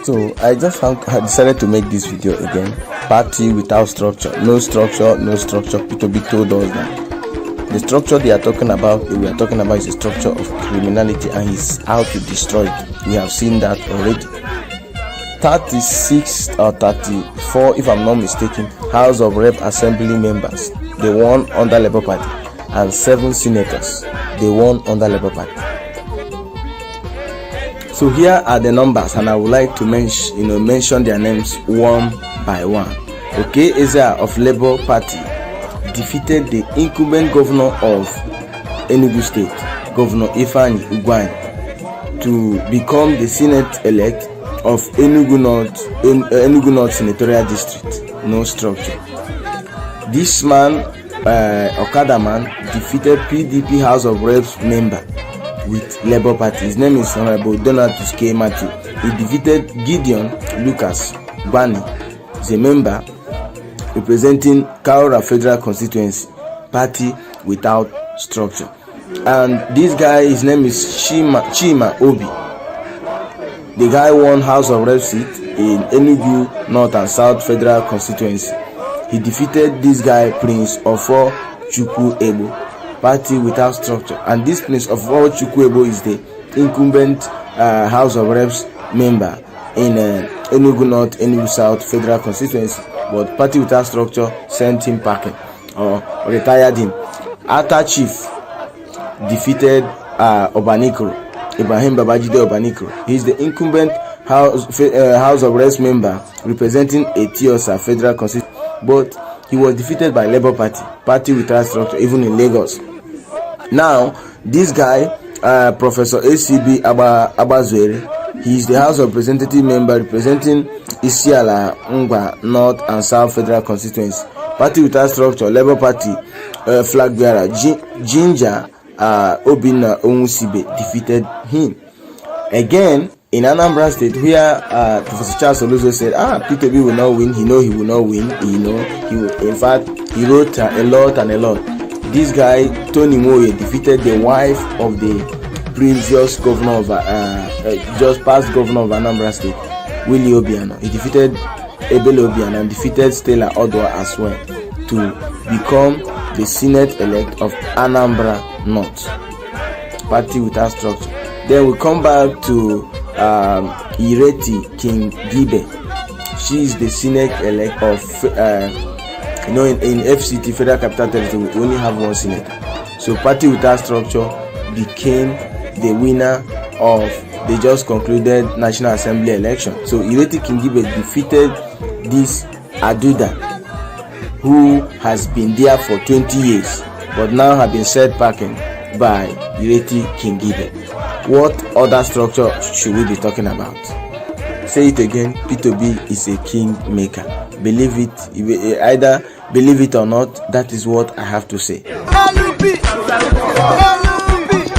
So I decided to make this video again. Party without structure. No structure, no structure. Peter Obi told us that the structure we are talking about is a structure of criminality, and he's out to destroy it. We have seen that already. 36 or 34, if I'm not mistaken, House of Rep Assembly members, they won under Labour Party, and 7 senators, they won under Labour Party. So here are the numbers, and I would like to mention their names one by one. Okay, Eza of Labour Party defeated the incumbent governor of Enugu State, Governor Ifeanyi Ugwuanyi, to become the Senate elect of Enugu North Senatorial District. No structure. This man, Okada man, defeated PDP House of Reps member with Labour Party. His name is Honorable Donatus K. Matthew. He defeated Gideon Lucas Bani, the member representing Kaura Federal Constituency, party without structure. And this guy, his name is Chima Obi. The guy won House of Reps seat in Enugu North and South Federal Constituency. He defeated this guy, Prince Ofo Chukwuebo, party without structure. And this Prince Ofo Chukwuebo is the incumbent House of Reps member in Enugu North, Enugu South Federal Constituency. But party without structure sent him packing or retired him. Ata Chief defeated Obanikoro, Ibrahim Babajide Obanikoro. He is the incumbent House of Reps member representing Etiosa Federal Constituency, but he was defeated by Labour Party, party without structure, even in Lagos. Now, this guy, Professor ACB Abazwere, he is the House of Representative member representing Isiala Ngwa North and South Federal Constituency, party without structure, Labour Party flag bearer Ginger Obina Onwusibe defeated him. Again, in Anambra State, where Professor Charles Oluzo said, Peter Obi will not win. He will not win. In fact, he wrote a lot. This guy, Tony Moye, defeated the wife of the previous governor of just past governor of Anambra State, Willie Obiano. He defeated Ebele Obiano and defeated Stella Odwa as well to become the Senate elect of Anambra North, party without structure. Then we come back to Ireti King Gibe. She is the Senate elect of in FCT, Federal Capital Territory, we only have one senator. So party without structure became the winner of the just concluded National Assembly election. So Ireti King Gibe defeated this Aduda, who has been there for 20 years, but now have been set packing by Ireti King Gibe. What other structure should we be talking about? Say it again, Peter Obi is a king maker. Believe it, either believe it or not, that is what I have to say. Ellluu P. Ellluu P.